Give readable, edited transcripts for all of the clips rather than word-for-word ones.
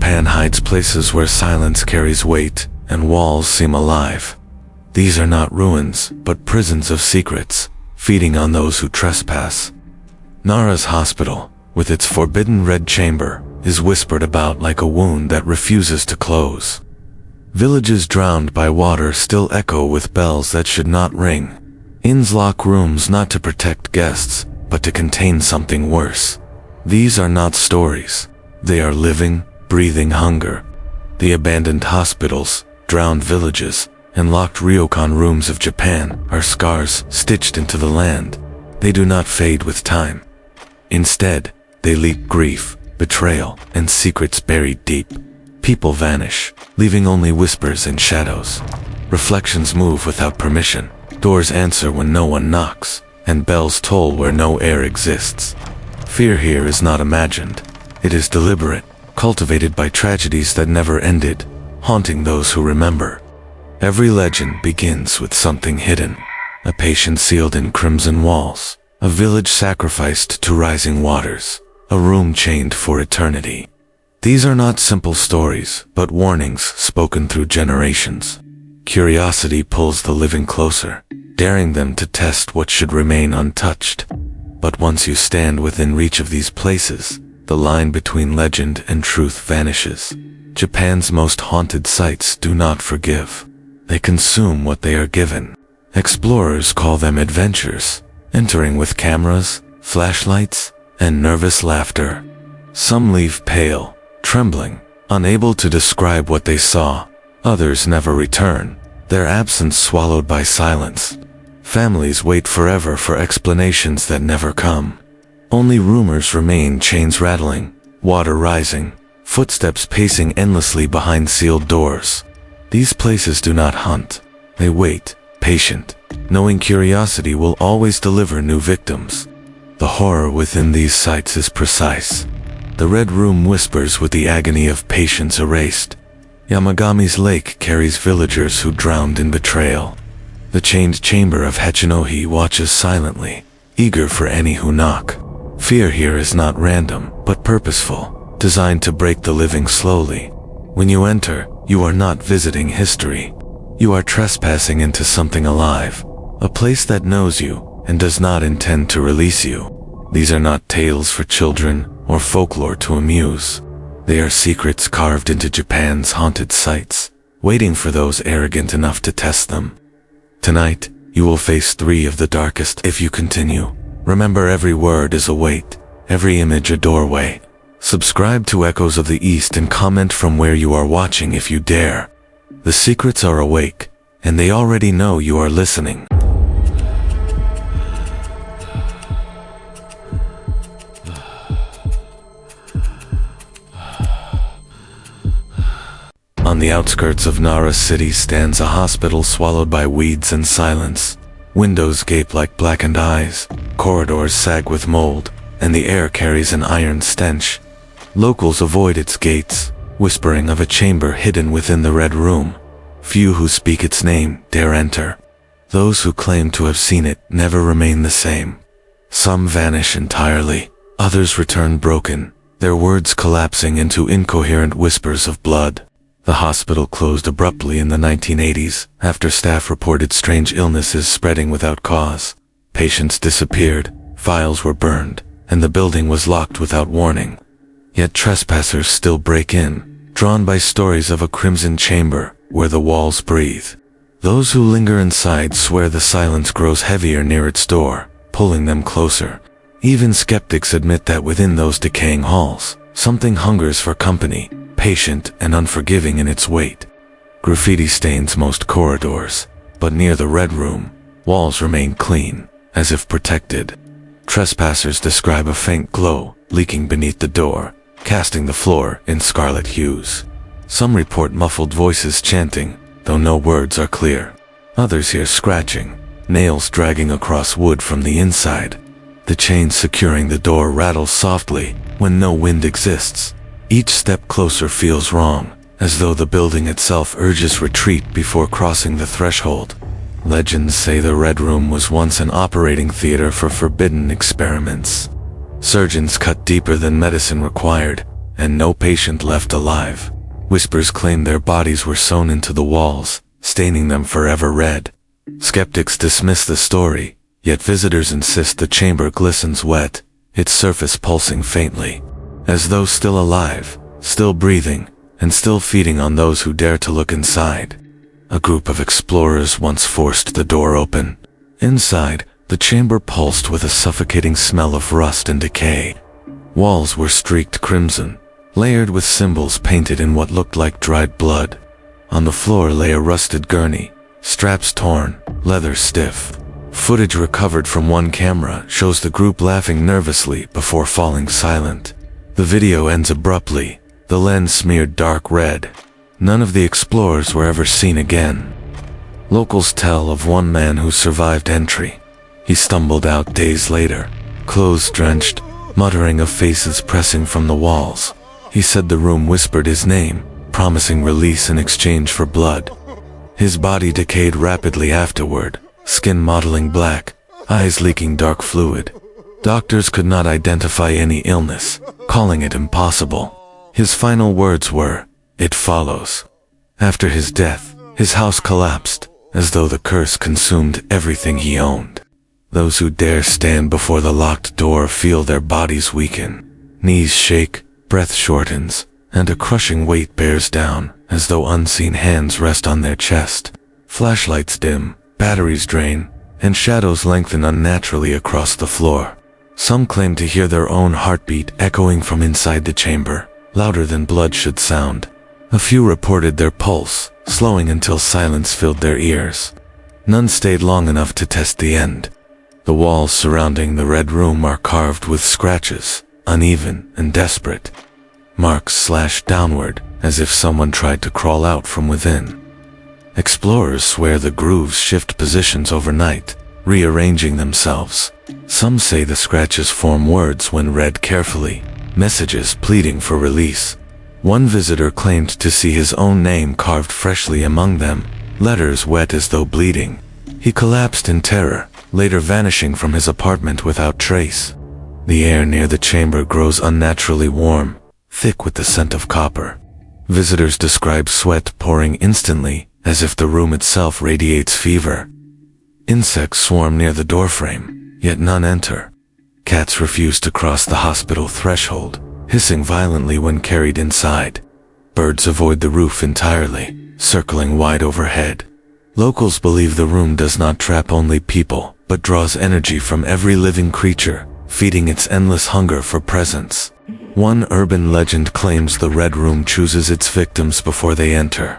Japan hides places where silence carries weight and walls seem alive. These are not ruins, but prisons of secrets, feeding on those who trespass. Nara's hospital, with its forbidden red chamber, is whispered about like a wound that refuses to close. Villages drowned by water still echo with bells that should not ring. Inns lock rooms not to protect guests, but to contain something worse. These are not stories. They are living, breathing hunger. The abandoned hospitals, drowned villages, and locked Ryokan rooms of Japan are scars stitched into the land. They do not fade with time. Instead, they leak grief, betrayal, and secrets buried deep. People vanish, leaving only whispers and shadows. Reflections move without permission. Doors answer when no one knocks, and bells toll where no air exists. Fear here is not imagined. It is deliberate, cultivated by tragedies that never ended, haunting those who remember. Every legend begins with something hidden. A patient sealed in crimson walls. A village sacrificed to rising waters. A room chained for eternity. These are not simple stories, but warnings spoken through generations. Curiosity pulls the living closer, daring them to test what should remain untouched. But once you stand within reach of these places, the line between legend and truth vanishes. Japan's most haunted sites do not forgive. They consume what they are given. Explorers call them adventures, entering with cameras, flashlights, and nervous laughter. Some leave pale, trembling, unable to describe what they saw. Others never return, their absence swallowed by silence. Families wait forever for explanations that never come. Only rumors remain, chains rattling, water rising, footsteps pacing endlessly behind sealed doors. These places do not hunt. They wait, patient, knowing curiosity will always deliver new victims. The horror within these sites is precise. The red room whispers with the agony of patience erased. Yamagami's lake carries villagers who drowned in betrayal. The chained chamber of Hachinohe watches silently, eager for any who knock. Fear here is not random, but purposeful, designed to break the living slowly. When you enter, you are not visiting history. You are trespassing into something alive, a place that knows you and does not intend to release you. These are not tales for children or folklore to amuse. They are secrets carved into Japan's haunted sites, waiting for those arrogant enough to test them. Tonight, you will face 3 of the darkest if you continue. Remember, every word is a weight, every image a doorway. Subscribe to Echoes of the East and comment from where you are watching if you dare. The secrets are awake, and they already know you are listening. On the outskirts of Nara city stands a hospital swallowed by weeds and silence. Windows gape like blackened eyes, corridors sag with mold, and the air carries an iron stench. Locals avoid its gates, whispering of a chamber hidden within the red room. Few who speak its name dare enter. Those who claim to have seen it never remain the same. Some vanish entirely, others return broken, their words collapsing into incoherent whispers of blood. The hospital closed abruptly in the 1980s after staff reported strange illnesses spreading without cause. Patients disappeared, files were burned, and the building was locked without warning. Yet trespassers still break in, drawn by stories of a crimson chamber where the walls breathe. Those who linger inside swear the silence grows heavier near its door, pulling them closer. Even skeptics admit that within those decaying halls, something hungers for company, patient and unforgiving in its wait. Graffiti stains most corridors, but near the red room, walls remain clean, as if protected. Trespassers describe a faint glow leaking beneath the door, casting the floor in scarlet hues. Some report muffled voices chanting, though no words are clear. Others hear scratching, nails dragging across wood from the inside. The chain securing the door rattles softly when no wind exists. Each step closer feels wrong, as though the building itself urges retreat before crossing the threshold. Legends say the Red Room was once an operating theater for forbidden experiments. Surgeons cut deeper than medicine required, and no patient left alive. Whispers claim their bodies were sewn into the walls, staining them forever red. Skeptics dismiss the story, yet visitors insist the chamber glistens wet, its surface pulsing faintly, as though still alive, still breathing, and still feeding on those who dare to look inside. A group of explorers once forced the door open. Inside, the chamber pulsed with a suffocating smell of rust and decay. Walls were streaked crimson, layered with symbols painted in what looked like dried blood. On the floor lay a rusted gurney, straps torn, leather stiff. Footage recovered from one camera shows the group laughing nervously before falling silent. The video ends abruptly, the lens smeared dark red. None of the explorers were ever seen again. Locals tell of one man who survived entry. He stumbled out days later, clothes drenched, muttering of faces pressing from the walls. He said the room whispered his name, promising release in exchange for blood. His body decayed rapidly afterward, skin mottling black, eyes leaking dark fluid. Doctors could not identify any illness, calling it impossible. His final words were, "It follows." After his death, his house collapsed, as though the curse consumed everything he owned. Those who dare stand before the locked door feel their bodies weaken. Knees shake, breath shortens, and a crushing weight bears down, as though unseen hands rest on their chest. Flashlights dim, batteries drain, and shadows lengthen unnaturally across the floor. Some claim to hear their own heartbeat echoing from inside the chamber, louder than blood should sound. A few reported their pulse, slowing until silence filled their ears. None stayed long enough to test the end. The walls surrounding the red room are carved with scratches, uneven and desperate. Marks slashed downward, as if someone tried to crawl out from within. Explorers swear the grooves shift positions overnight, rearranging themselves. Some say the scratches form words when read carefully, messages pleading for release. One visitor claimed to see his own name carved freshly among them, letters wet as though bleeding. He collapsed in terror, later vanishing from his apartment without trace. The air near the chamber grows unnaturally warm, thick with the scent of copper. Visitors describe sweat pouring instantly, as if the room itself radiates fever. Insects swarm near the doorframe, yet none enter. Cats refuse to cross the hospital threshold, hissing violently when carried inside. Birds avoid the roof entirely, circling wide overhead. Locals believe the room does not trap only people, but draws energy from every living creature, feeding its endless hunger for presence. One urban legend claims the Red Room chooses its victims before they enter.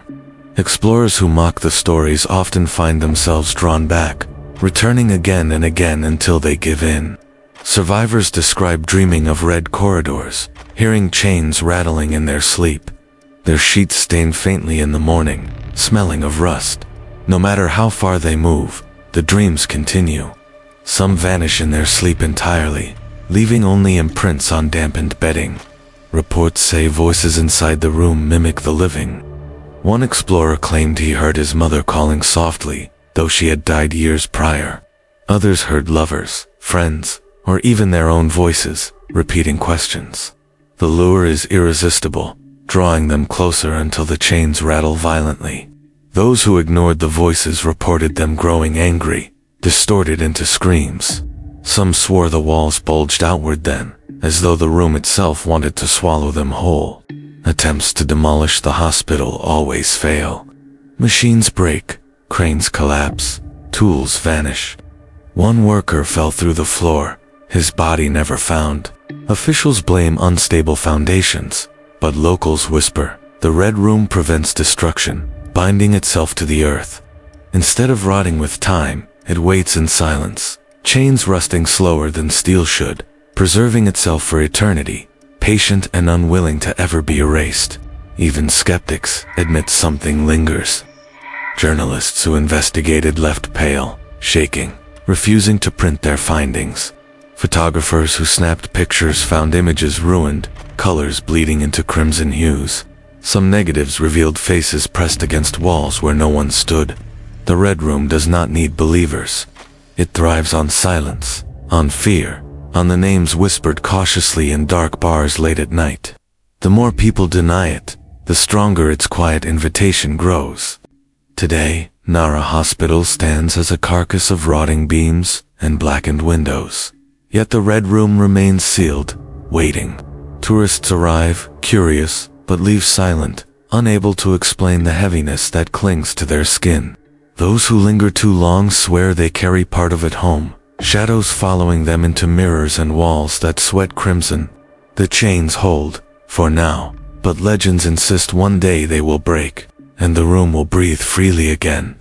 Explorers who mock the stories often find themselves drawn back, returning again and again until they give in. Survivors describe dreaming of red corridors, hearing chains rattling in their sleep. Their sheets stain faintly in the morning, smelling of rust. No matter how far they move, the dreams continue. Some vanish in their sleep entirely, leaving only imprints on dampened bedding. Reports say voices inside the room mimic the living. One explorer claimed he heard his mother calling softly, though she had died years prior. Others heard lovers, friends, or even their own voices, repeating questions. The lure is irresistible, drawing them closer until the chains rattle violently. Those who ignored the voices reported them growing angry, distorted into screams. Some swore the walls bulged outward then, as though the room itself wanted to swallow them whole. Attempts to demolish the hospital always fail. Machines break, cranes collapse, tools vanish. One worker fell through the floor, his body never found. Officials blame unstable foundations, but locals whisper, the Red Room prevents destruction, binding itself to the earth. Instead of rotting with time, it waits in silence, chains rusting slower than steel should, preserving itself for eternity, patient and unwilling to ever be erased. Even skeptics admit something lingers. Journalists who investigated left pale, shaking, refusing to print their findings. Photographers who snapped pictures found images ruined, colors bleeding into crimson hues. Some negatives revealed faces pressed against walls where no one stood. The Red Room does not need believers. It thrives on silence, on fear, on the names whispered cautiously in dark bars late at night. The The more people deny it, the stronger its quiet invitation grows. Today, Nara Hospital stands as a carcass of rotting beams and blackened windows. Yet the Red Room remains sealed, waiting. Tourists arrive, curious, but leave silent, unable to explain the heaviness that clings to their skin. Those who linger too long swear they carry part of it home, shadows following them into mirrors and walls that sweat crimson. The chains hold, for now, but legends insist one day they will break, and the room will breathe freely again.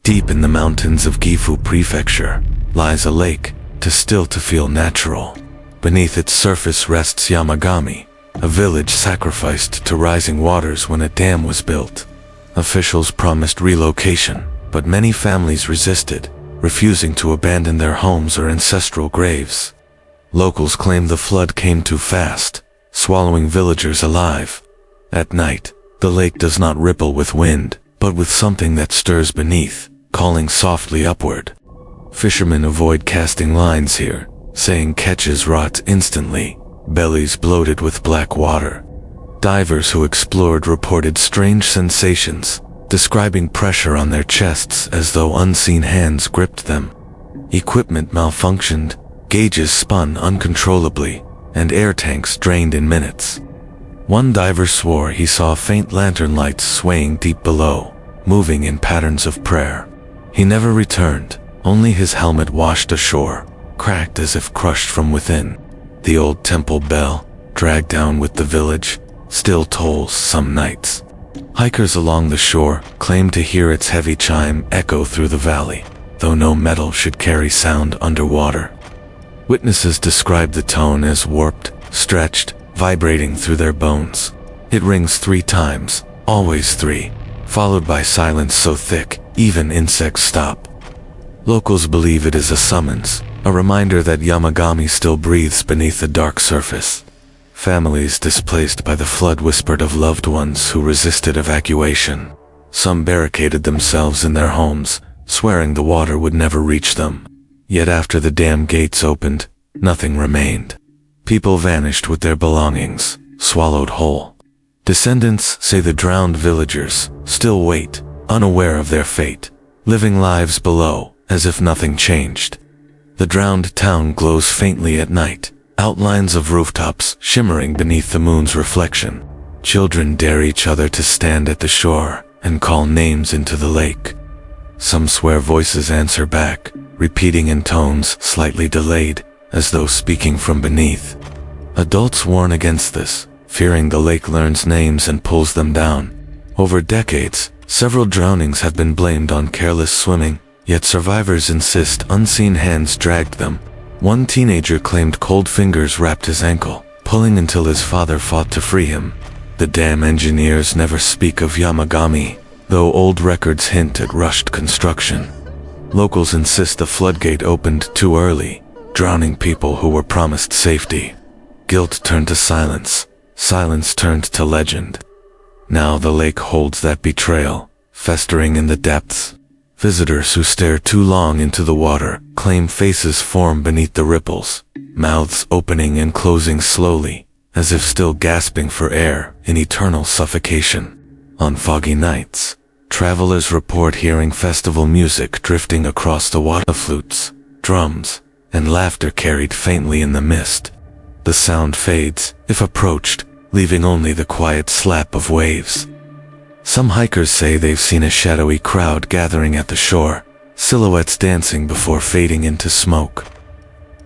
Deep in the mountains of Gifu Prefecture lies a lake, too still to feel natural. Beneath its surface rests Yamagami, a village sacrificed to rising waters when a dam was built. Officials promised relocation, but many families resisted, refusing to abandon their homes or ancestral graves. Locals claim the flood came too fast, swallowing villagers alive. At night, the lake does not ripple with wind, but with something that stirs beneath, calling softly upward. Fishermen avoid casting lines here, saying catches rot instantly, bellies bloated with black water. Divers who explored reported strange sensations, describing pressure on their chests as though unseen hands gripped them. Equipment malfunctioned, gauges spun uncontrollably, and air tanks drained in minutes. One diver swore he saw faint lantern lights swaying deep below, moving in patterns of prayer. He never returned, only his helmet washed ashore, cracked as if crushed from within. The old temple bell, dragged down with the village, still tolls some nights. Hikers along the shore claim to hear its heavy chime echo through the valley, though no metal should carry sound underwater. Witnesses describe the tone as warped, stretched, vibrating through their bones. It rings 3 times, always 3, followed by silence so thick, even insects stop. Locals believe it is a summons, a reminder that Yamagami still breathes beneath the dark surface. Families displaced by the flood whispered of loved ones who resisted evacuation. Some barricaded themselves in their homes, swearing the water would never reach them. Yet after the dam gates opened, nothing remained. People vanished with their belongings, swallowed whole. Descendants say the drowned villagers still wait, unaware of their fate, living lives below, as if nothing changed. The drowned town glows faintly at night, outlines of rooftops shimmering beneath the moon's reflection. Children dare each other to stand at the shore and call names into the lake. Some swear voices answer back, repeating in tones slightly delayed, as though speaking from beneath. Adults warn against this, fearing the lake learns names and pulls them down. Over decades, several drownings have been blamed on careless swimming, yet survivors insist unseen hands dragged them. One teenager claimed cold fingers wrapped his ankle, pulling until his father fought to free him. The dam engineers never speak of Yamagami, though old records hint at rushed construction. Locals insist the floodgate opened too early, drowning people who were promised safety. Guilt turned to silence, silence turned to legend. Now the lake holds that betrayal, festering in the depths. Visitors who stare too long into the water claim faces form beneath the ripples, mouths opening and closing slowly, as if still gasping for air in eternal suffocation. On foggy nights, travelers report hearing festival music drifting across the water, flutes, drums, and laughter carried faintly in the mist. The sound fades, if approached, leaving only the quiet slap of waves. Some hikers say they've seen a shadowy crowd gathering at the shore, silhouettes dancing before fading into smoke.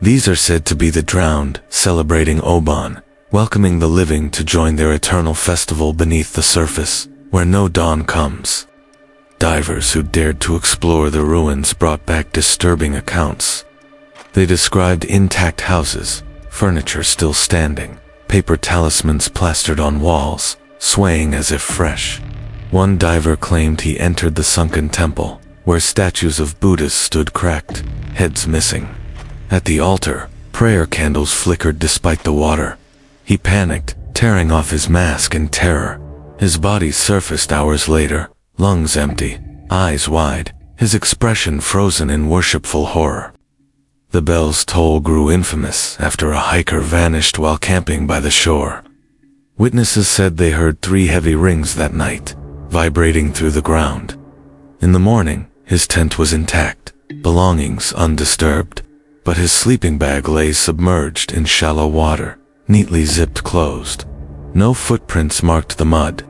These are said to be the drowned, celebrating Oban, welcoming the living to join their eternal festival beneath the surface, where no dawn comes. Divers who dared to explore the ruins brought back disturbing accounts. They described intact houses, furniture still standing, paper talismans plastered on walls, swaying as if fresh. One diver claimed he entered the sunken temple, where statues of Buddhas stood cracked, heads missing. At the altar, prayer candles flickered despite the water. He panicked, tearing off his mask in terror. His body surfaced hours later, lungs empty, eyes wide, his expression frozen in worshipful horror. The bell's toll grew infamous after a hiker vanished while camping by the shore. Witnesses said they heard 3 heavy rings that night, vibrating through the ground. In the morning, his tent was intact, belongings undisturbed, but his sleeping bag lay submerged in shallow water, neatly zipped closed. No footprints marked the mud.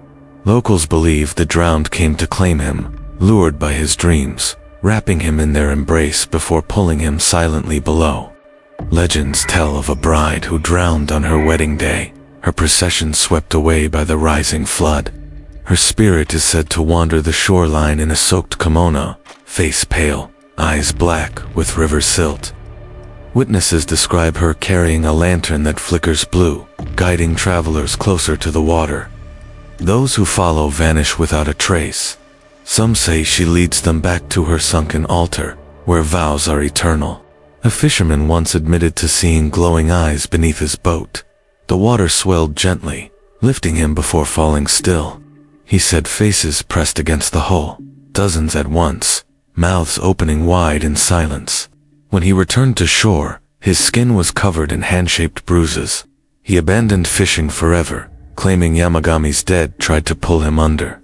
Locals believe the drowned came to claim him, lured by his dreams, wrapping him in their embrace before pulling him silently below. Legends tell of a bride who drowned on her wedding day, her procession swept away by the rising flood. Her spirit is said to wander the shoreline in a soaked kimono, face pale, eyes black with river silt. Witnesses describe her carrying a lantern that flickers blue, guiding travelers closer to the water. Those who follow vanish without a trace. Some say she leads them back to her sunken altar, where vows are eternal. A fisherman once admitted to seeing glowing eyes beneath his boat. The water swelled gently, lifting him before falling still. He said faces pressed against the hull, dozens at once, mouths opening wide in silence. When he returned to shore, his skin was covered in hand-shaped bruises. He abandoned fishing forever, claiming Yamagami's dead tried to pull him under.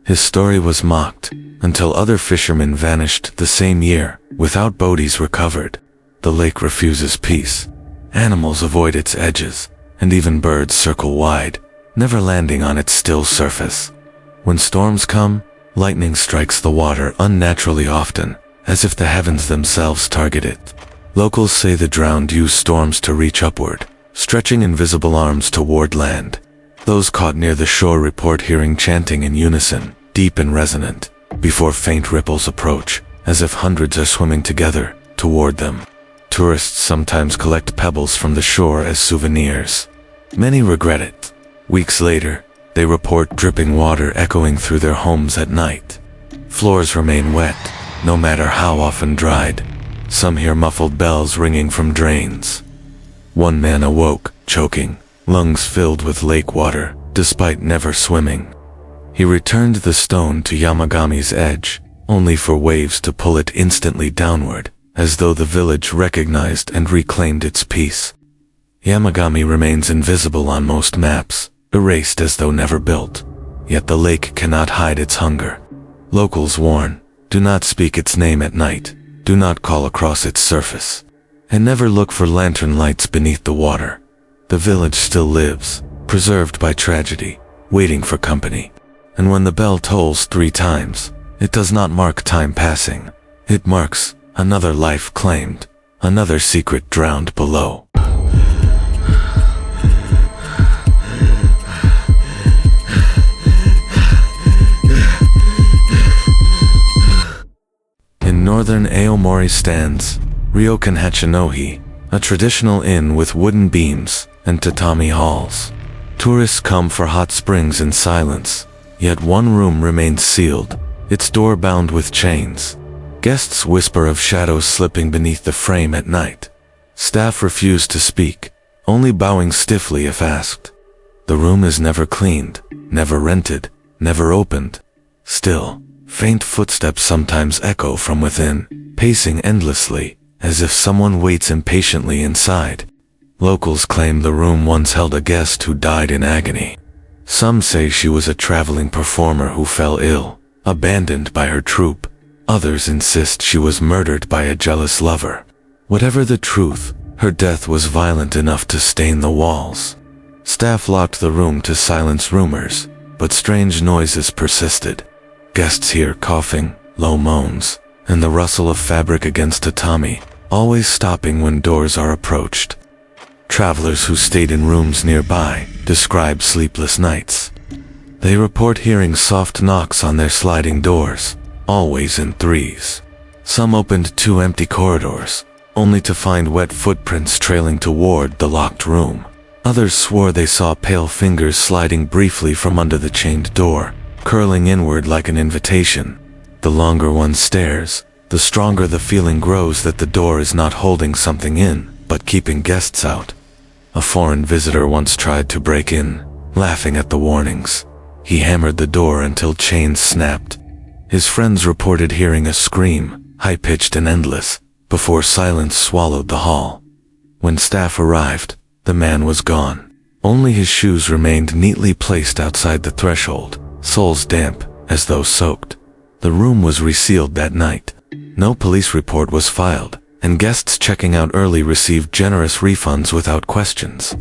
His story was mocked, until other fishermen vanished the same year, without bodies recovered. The lake refuses peace. Animals avoid its edges, and even birds circle wide, never landing on its still surface. When storms come, lightning strikes the water unnaturally often, as if the heavens themselves target it. Locals say the drowned use storms to reach upward, stretching invisible arms toward land. Those caught near the shore report hearing chanting in unison, deep and resonant, before faint ripples approach, as if hundreds are swimming together, toward them. Tourists sometimes collect pebbles from the shore as souvenirs. Many regret it. Weeks later, they report dripping water echoing through their homes at night. Floors remain wet, no matter how often dried. Some hear muffled bells ringing from drains. One man awoke, choking, lungs filled with lake water, despite never swimming. He returned the stone to Yamagami's edge, only for waves to pull it instantly downward, as though the village recognized and reclaimed its peace. Yamagami remains invisible on most maps, erased as though never built. Yet the lake cannot hide its hunger. Locals warn, do not speak its name at night, do not call across its surface, and never look for lantern lights beneath the water. The village still lives, preserved by tragedy, waiting for company. And when the bell tolls 3 times, it does not mark time passing. It marks another life claimed, another secret drowned below. In northern Aomori stands Ryokan Hachinohe, a traditional inn with wooden beams and tatami halls. Tourists come for hot springs in silence, yet one room remains sealed, its door bound with chains. Guests whisper of shadows slipping beneath the frame at night. Staff refuse to speak, only bowing stiffly if asked. The room is never cleaned, never rented, never opened. Still, faint footsteps sometimes echo from within, pacing endlessly, as if someone waits impatiently inside. Locals claim the room once held a guest who died in agony. Some say she was a traveling performer who fell ill, abandoned by her troupe. Others insist she was murdered by a jealous lover. Whatever the truth, her death was violent enough to stain the walls. Staff locked the room to silence rumors, but strange noises persisted. Guests hear coughing, low moans, and the rustle of fabric against tatami, always stopping when doors are approached. Travelers who stayed in rooms nearby describe sleepless nights. They report hearing soft knocks on their sliding doors, always in threes. Some opened 2 empty corridors, only to find wet footprints trailing toward the locked room. Others swore they saw pale fingers sliding briefly from under the chained door, curling inward like an invitation. The longer one stares, the stronger the feeling grows that the door is not holding something in, but keeping guests out. A foreign visitor once tried to break in, laughing at the warnings. He hammered the door until chains snapped. His friends reported hearing a scream, high-pitched and endless, before silence swallowed the hall. When staff arrived, the man was gone. Only his shoes remained neatly placed outside the threshold, soles damp, as though soaked. The room was resealed that night. No police report was filed, and guests checking out early received generous refunds without questions.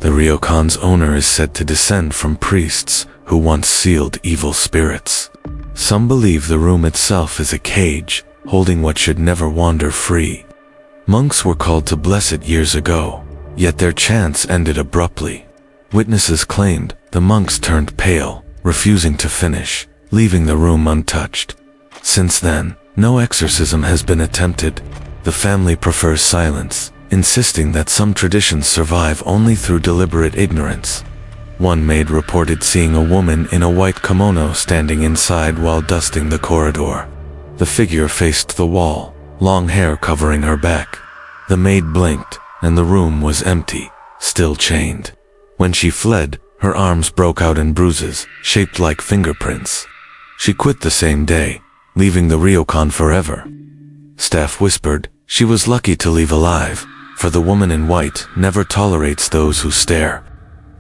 The Ryokan's owner is said to descend from priests who once sealed evil spirits. Some believe the room itself is a cage, holding what should never wander free. Monks were called to bless it years ago, yet their chants ended abruptly. Witnesses claimed the monks turned pale, refusing to finish, leaving the room untouched. Since then, no exorcism has been attempted. The family prefers silence, insisting that some traditions survive only through deliberate ignorance. One maid reported seeing a woman in a white kimono standing inside while dusting the corridor. The figure faced the wall, long hair covering her back. The maid blinked, and the room was empty, still chained. When she fled, her arms broke out in bruises, shaped like fingerprints. She quit the same day, leaving the Ryokan forever. Staff whispered she was lucky to leave alive, for the woman in white never tolerates those who stare.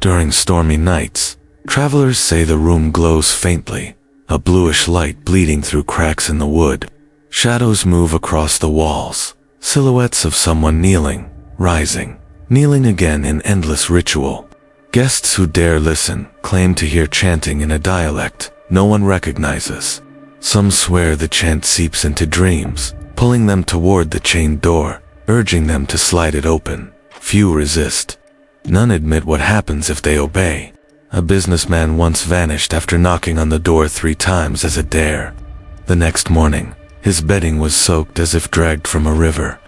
During stormy nights, travelers say the room glows faintly, a bluish light bleeding through cracks in the wood. Shadows move across the walls, silhouettes of someone kneeling, rising, kneeling again in endless ritual. Guests who dare listen claim to hear chanting in a dialect no one recognizes. Some swear the chant seeps into dreams, pulling them toward the chained door, urging them to slide it open. Few resist. None admit what happens if they obey. A businessman once vanished after knocking on the door 3 times as a dare. The next morning, his bedding was soaked as if dragged from a river.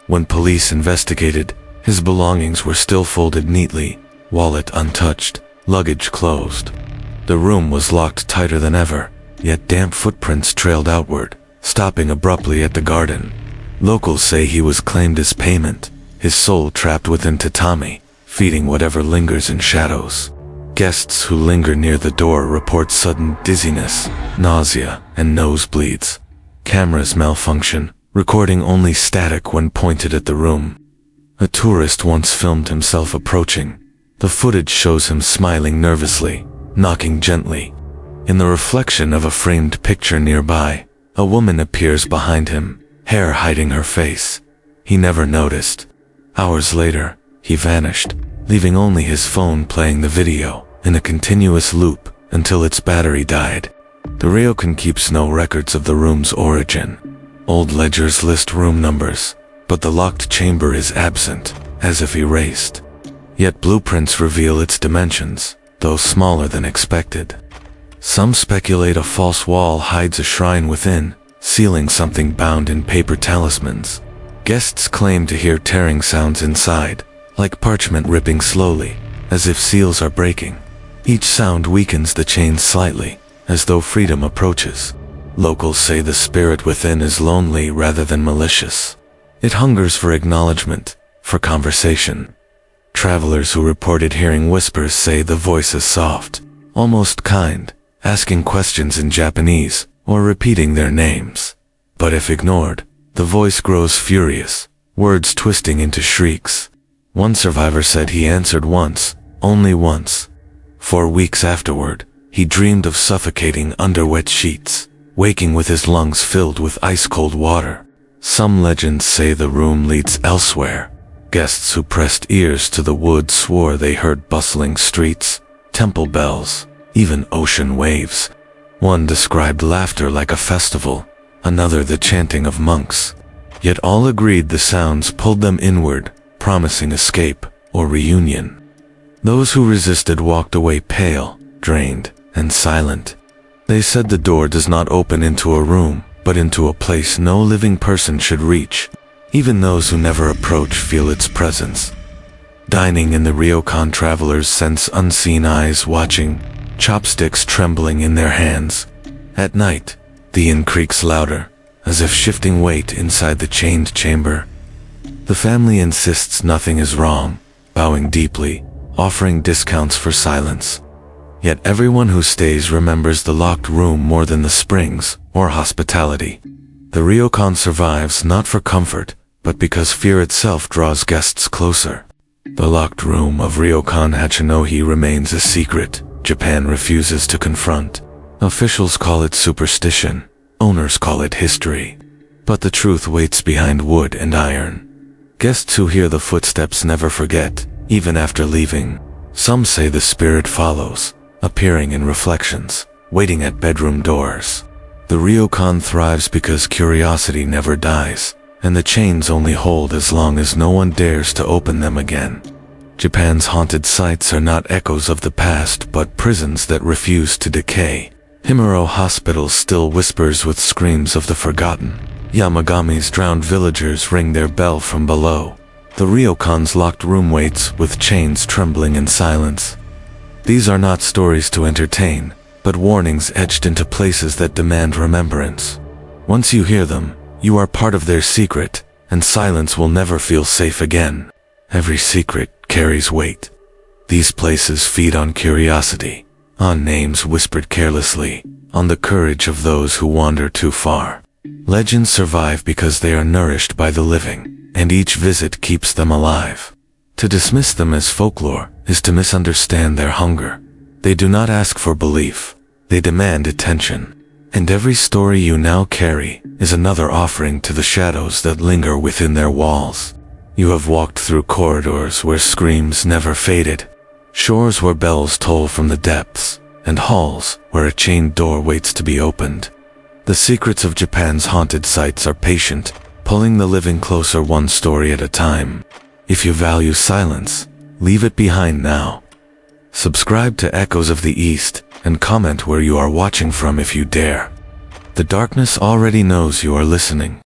When police investigated, his belongings were still folded neatly, wallet untouched, luggage closed. The room was locked tighter than ever, yet damp footprints trailed outward, stopping abruptly at the garden. Locals say he was claimed as payment, his soul trapped within tatami, feeding whatever lingers in shadows. Guests who linger near the door report sudden dizziness, nausea, and nosebleeds. Cameras malfunction, recording only static when pointed at the room. A tourist once filmed himself approaching. The footage shows him smiling nervously, knocking gently. In the reflection of a framed picture nearby, a woman appears behind him, hair hiding her face. He never noticed. Hours later, he vanished, leaving only his phone playing the video in a continuous loop until its battery died. The Ryokan keeps no records of the room's origin. Old ledgers list room numbers, but the locked chamber is absent, as if erased. Yet blueprints reveal its dimensions, though smaller than expected. Some speculate a false wall hides a shrine within, sealing something bound in paper talismans. Guests claim to hear tearing sounds inside, like parchment ripping slowly, as if seals are breaking. Each sound weakens the chains slightly, as though freedom approaches. Locals say the spirit within is lonely rather than malicious. It hungers for acknowledgement, for conversation. Travelers who reported hearing whispers say the voice is soft, almost kind, asking questions in Japanese or repeating their names. But if ignored, the voice grows furious, words twisting into shrieks. One survivor said he answered once, only once. 4 weeks afterward, he dreamed of suffocating under wet sheets, waking with his lungs filled with ice-cold water. Some legends say the room leads elsewhere. Guests who pressed ears to the wood swore they heard bustling streets, temple bells, even ocean waves. One described laughter like a festival, another the chanting of monks. Yet all agreed the sounds pulled them inward, promising escape or reunion. Those who resisted walked away pale, drained, and silent. They said the door does not open into a room, but into a place no living person should reach. Even those who never approach feel its presence. Dining in the Ryokan, travelers sense unseen eyes watching, chopsticks trembling in their hands. At night, the inn creaks louder, as if shifting weight inside the chained chamber. The family insists nothing is wrong, bowing deeply, offering discounts for silence. Yet everyone who stays remembers the locked room more than the springs or hospitality. The Ryokan survives not for comfort, but because fear itself draws guests closer. The locked room of Ryokan Hachinohe remains a secret Japan refuses to confront. Officials call it superstition, owners call it history. But the truth waits behind wood and iron. Guests who hear the footsteps never forget, even after leaving. Some say the spirit follows, appearing in reflections, waiting at bedroom doors. The Ryokan thrives because curiosity never dies, and the chains only hold as long as no one dares to open them again. Japan's haunted sites are not echoes of the past but prisons that refuse to decay. Himuro Hospital still whispers with screams of the forgotten. Yamagami's drowned villagers ring their bell from below. The Ryokan's locked room waits with chains trembling in silence. These are not stories to entertain, but warnings etched into places that demand remembrance. Once you hear them, you are part of their secret, and silence will never feel safe again. Every secret carries weight. These places feed on curiosity, on names whispered carelessly, on the courage of those who wander too far. Legends survive because they are nourished by the living, and each visit keeps them alive. To dismiss them as folklore is to misunderstand their hunger. They do not ask for belief, they demand attention. And every story you now carry is another offering to the shadows that linger within their walls. You have walked through corridors where screams never faded, shores where bells toll from the depths, and halls where a chained door waits to be opened. The secrets of Japan's haunted sites are patient, pulling the living closer one story at a time. If you value silence, leave it behind now. Subscribe to Echoes of the East, and comment where you are watching from if you dare. The darkness already knows you are listening.